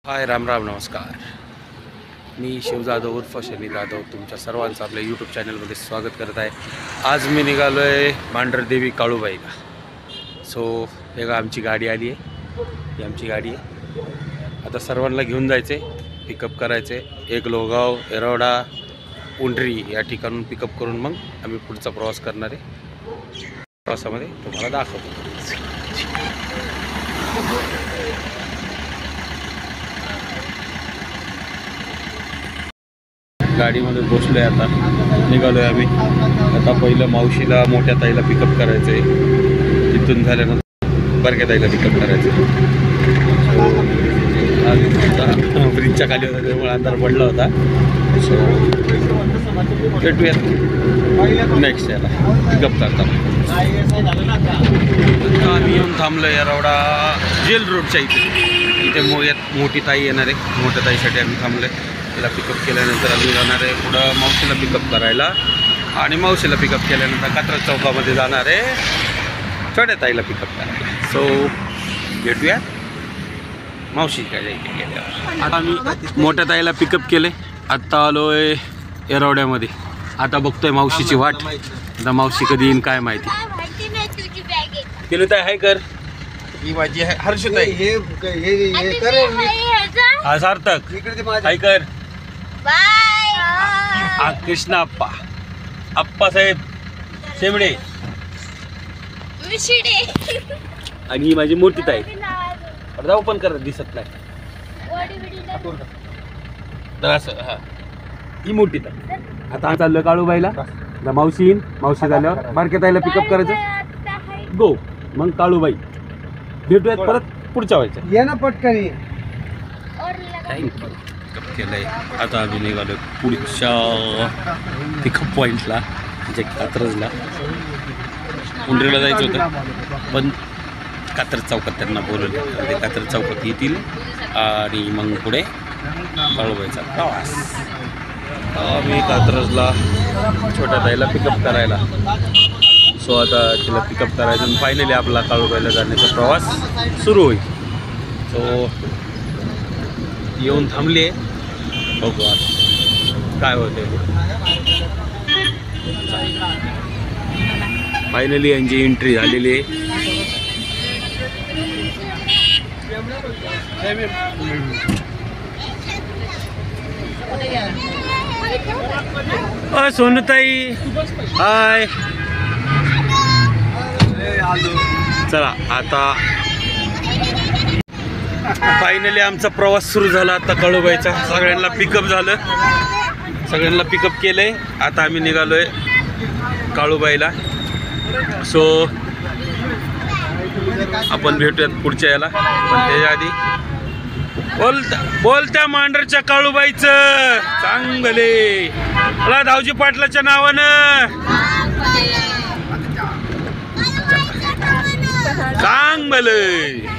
हाय राम राम नमस्कार. मी शिव जाधव उर्फ शनी जाधव तुमच्या सर्वांचं आपल्या यूट्यूब चॅनलमध्ये स्वागत करत आहे. आज मी निघालो आहे मांढरदेवी काळूबाईला. सो हे का आमची गाडी आली आहे, ही आमची गाडी आहे. आता सर्वांना घेऊन जायचे, पिकअप करायचे. एक लोगाव, येरवडा, उंडरी या ठिकाणून पिकअप करून मग आम्ही पुढचा प्रवास करणार आहे. प्रवासामध्ये तुम्हाला दाखवतो. गाडीमध्ये बसलो आहे, आता निघालो आहे आम्ही. आता पहिलं मावशीला मोठ्या ताईला पिकअप करायचं आहे, तिथून झाल्यानंतर बारक्या ताईला पिकअप करायचं आहे. आज ब्रिजच्या खाली होता त्यामुळे अंधार पडला होता. सो भेटूयात नेक्स्ट याला पिकअप करताना. आम्ही येऊन थांबलो येरवडा जेल रोडच्या इथे मोठी ताई येणार आहे. मोठ्या ताईसाठी आम्ही थांबलो आहे. तिला पिकअप केल्यानंतर आम्ही जाणार आहे पुढं मावशीला पिकअप करायला, आणि मावशीला पिकअप केल्यानंतर कात्रज चौकामध्ये जाणार आहे छोट्या ताईला पिकअप करायला. सो भेटूया मावशीकडे गेल्यावर. आता आम्ही मोठ्या ताईला पिकअप केले. आत्ता आलो आहे येरवड्यामध्ये. आता बघतोय मावशीची वाट. आता मावशी कधी येईन काय माहिती. केलं ताई हाय कर, ही माझी हर्षताई, हा सार्थक हाय कर, हा कृष्णा आप्पा, आप्पा साहेब शेमडे, आणि ही माझी मोठी ताई. जाऊ पण करत दिसत नाही तर असं. हा ही मोठी ताई. आता चाललोय काळूबाईला. मावशी येईन, मावशी झाल्यावर बारक्या ताईला पिकअप करायचं. गो मग काळूबाई भेटूयात परत पुढच्या व्हायचं. ये ना पटकन. थँक्यू. पिकअप केलंय. आता आम्ही निघालो पुढच्या पिकअप पॉईंटला, म्हणजे कात्रजला. उंडरीला जायचं होतं पण कात्रज चौकात त्यांना बोलवलं. ते कात्रज चौकात येतील आणि मग पुढे काळूबाईचा प्रवास. आम्ही कात्रजला छोट्या ताईला पिकअप करायला. सो आता तिला पिकअप करायचं आणि फायनली आपला काळूबाईला जाण्याचा प्रवास सुरू होईल. सो येऊन थांबले, बघू आता काय होते. फायनली यांची एंट्री झालेली आहे. सोनूताई हाय. चला आता फायनली आमचा प्रवास सुरू झाला. आता काळूबाईचा सगळ्यांना पिकअप झालं, सगळ्यांना पिकअप केलंय. आता आम्ही निघालोय काळूबाईला. सो आपण भेटूयात पुढच्या याला. पण त्याच्या आधी बोलत्या मांढरच्या काळूबाईचं चांगले मला धावजी पाटलाच्या नावानं सांग भले.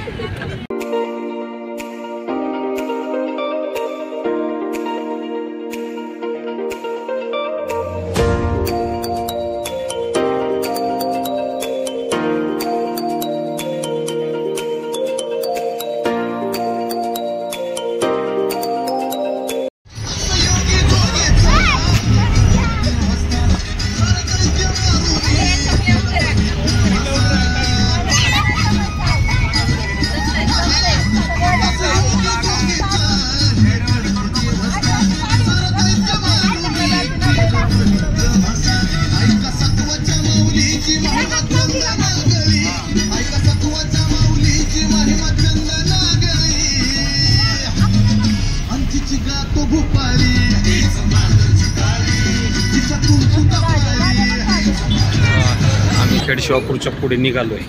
आम्ही खेडशिवापूरच्या पुढे निघालो आहे,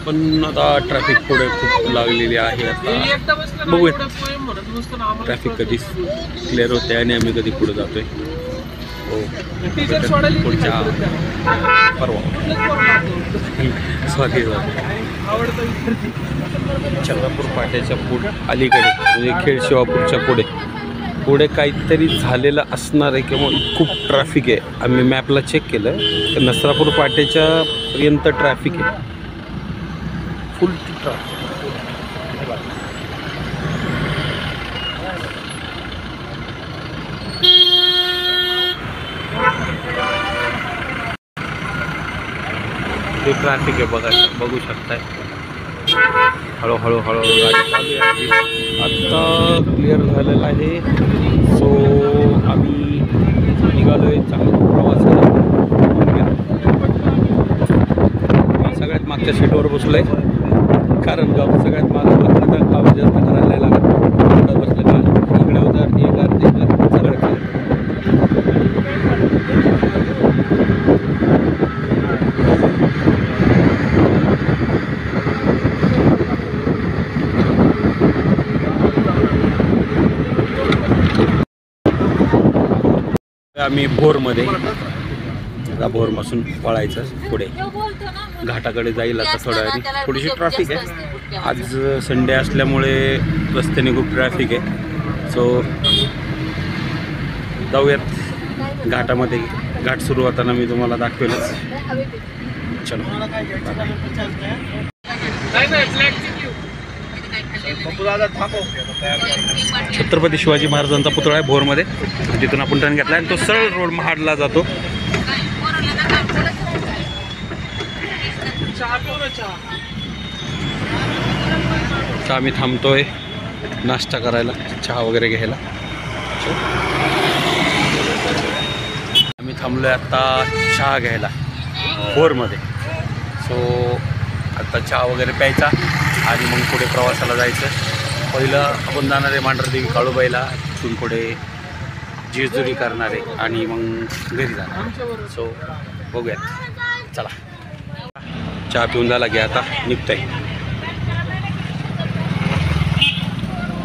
पण आता ट्रॅफिक पुढे खूप लागलेली आहे. आता बघूयात ट्रॅफिक कधी क्लिअर होते आणि आम्ही कधी पुढे जातोय. पुढच्या परवा स्वाती चंद्रपूर पाट्याच्या पुढे अलीकडे, म्हणजे खेडशिवापूरच्या पुढे पुढे काहीतरी झालेलं असणार आहे किंवा खूप ट्रॅफिक आहे. आम्ही मॅपला चेक केलं तर नसरापूर पाट्याच्या पर्यंत ट्रॅफिक आहे, फुल ट्रॅफिक. ट्रॅफिक आहे बघू शकताय. हळूहळू गाडी चालू आहे. आत्ता क्लिअर झालेलं आहे. सो आम्ही निघालो आहे चांगल्या प्रवासाला. मी सगळ्यात मागच्या सीटवर बसलो आहे, कारण सगळ्यात मागं बसलं तर काम जास्त करायला लागत. इकडं बसलं का इकडे होतं हे कर ते कर सगळं. आम्ही भोरमध्ये, भोरपासून पळायचं पुढे घाटाकडे जाईल. आता थोडीशी ट्रॅफिक आहे. आज संडे असल्यामुळे रस्त्याने खूप ट्रॅफिक आहे. सो जाऊयात घाटामध्ये. घाट सुरू होताना मी तुम्हाला दाखवेलच. चलो. छत्रपती शिवाजी महाराजांचा पुतळा आहे भोरमध्ये. तिथून आपण टर्न घेतला आणि तो सरळ रोड महाडला जातो. आम्ही थांबतोय नाश्ता करायला, चहा वगैरे घ्यायला. आम्ही थांबलोय आता चहा घ्यायला भोरमध्ये. सो आता चहा वगैरे प्यायचा आणि मग पुढे प्रवासाला जायचं. पहिलं आपण जाणार आहे मांढरदेवी काळूबाईला, तिथून पुढे जेजुरी करणार आहे आणि मग घरी जाणार. सो बघूयात, चला. चहा पिऊन झाला की आता निघतोय.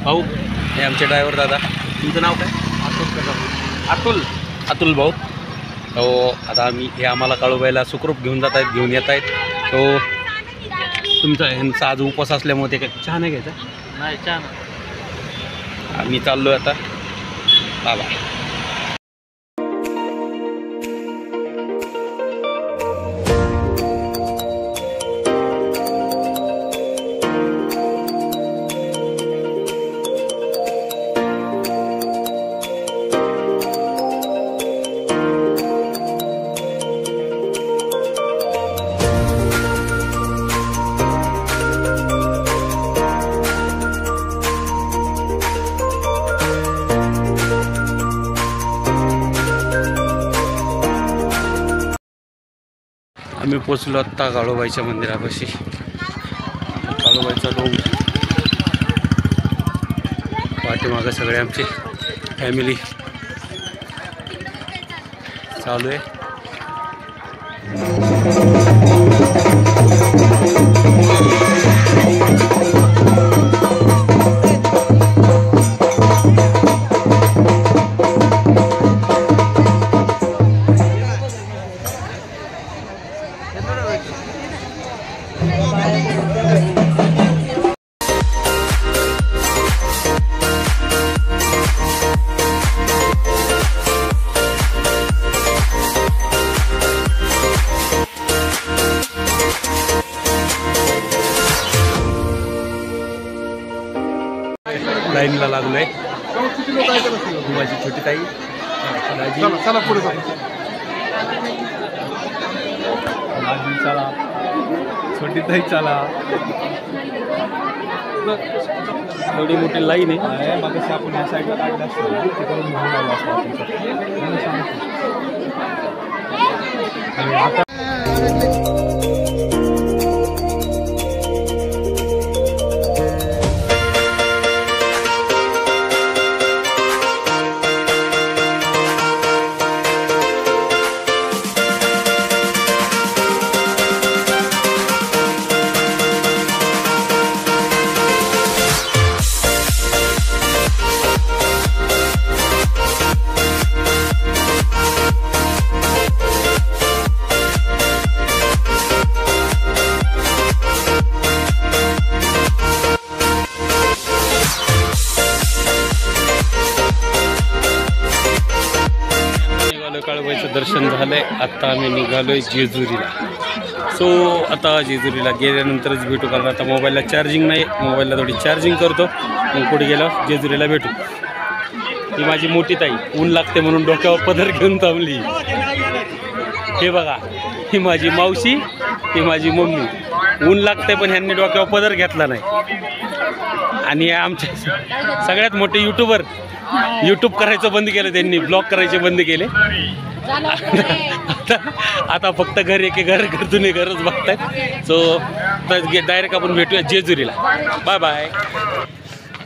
भाऊ हे आमचे ड्रायव्हर दादा. तुमचं नाव काय? अतुल भाऊ. तो आता हे आम्हाला काळूबाईला सुखरूप घेऊन येत आहेत. तो तुमचा ह्यांचा आज उपवास असल्यामुळे ते काय चहा नाही घ्यायचा? नाही चहा. आम्ही चाललो आता. बाबा. आम्ही पोचलो आत्ता काळूबाईच्या मंदिरापाशी. काळूबाईचा डोंग, पाठीमागं सगळे आमची फॅमिली चालू आहे. लाईनला लागलोय. माझी छोटी ताई, चला छोटी ताई चला. एवढी मोठी लाईन आहे. मग आपण या साईडला काढलं असतं तिकडून घेऊन आलो असतो. काळूबाईचं दर्शन झालंय. आता आम्ही निघालोय जेजुरीला. सो आता जेजुरीला गेल्यानंतरच भेटू, कारण आता मोबाईलला चार्जिंग नाही. मोबाईलला थोडी चार्जिंग करतो, मग पुढे गेलो जेजुरीला भेटू. ही माझी मोठी ताई ऊन लागते म्हणून डोक्यावर पदर घेऊन थांबली. हे बघा, ही माझी मावशी ती माझी मम्मी. ऊन लागते पण ह्यांनी डोक्यावर पदर घेतला नाही. आणि आमचे सगळ्यात मोठे यूट्यूबर, यूट्यूब करायचं बंद केलं त्यांनी, ब्लॉग करायचे बंद केले. आता फक्त घर एके घरातून घरच बघतायत. सो डायरेक्ट आपण भेटूया जेजुरीला. Bye bye.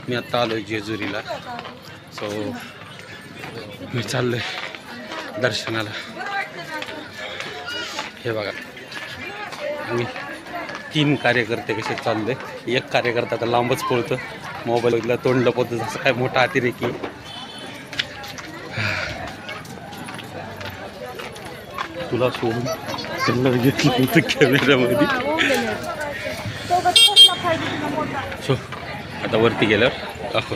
मी आत्ता आलो आहे जेजुरीला. सो मी चाललो आहे दर्शनाला. हे बघा मी 3 कार्यकर्ते कसे चालले. एक कार्यकर्ता तर लांबच पळतो, मोबाईलला तोंड लपवतो जसं काय मोठा अतिरेकी. तुला सोडून त्यांना घेतलं होतं कॅमेरामध्ये. सो आता वरती गेल्यावर दाखव.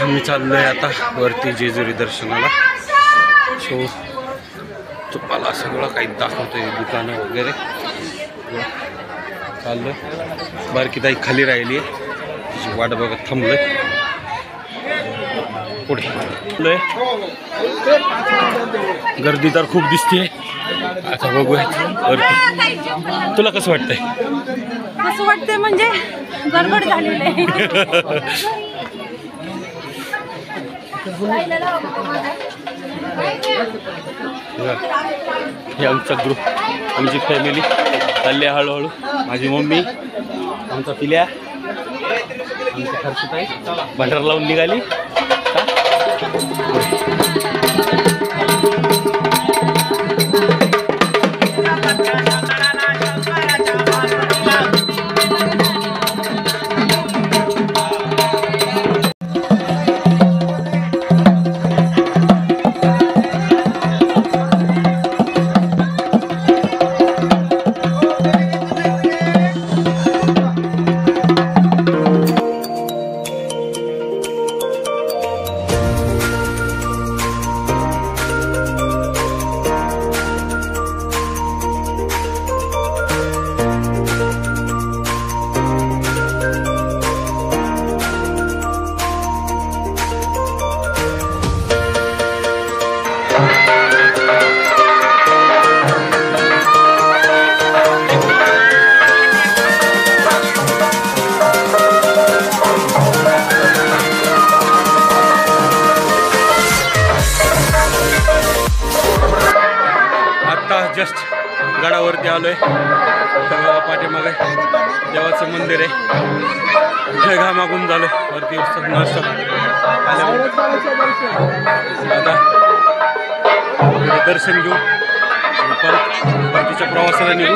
मी चाललो आहे आता वरती जेजुरी दर्शनाला. सो तुम्हाला सगळं काही दाखवतोय, दुकानं वगैरे चाललो. बारकी ताई खाली राहिली आहे, तिची वाट बघत थांबलोय. पुढे गर्दी तर खूप दिसते. आता बघूया वरती. तुला कसं वाटतंय? कसं वाटतंय म्हणजे गडबड झालेली आहे. हे आमचा ग्रुप, आमची फॅमिली चालली हळूहळू. माझी मम्मी, आमचा पिल्या, आमची खर्चताई भंडार लावून निघाली. जस्ट गडावरती आलोय. पाठीमागे देवाचं मंदिर आहे. घामागून झालं वरती नाश्ता. आता दर्शन घेऊ आणि परत परतीच्या प्रवासाला निघू.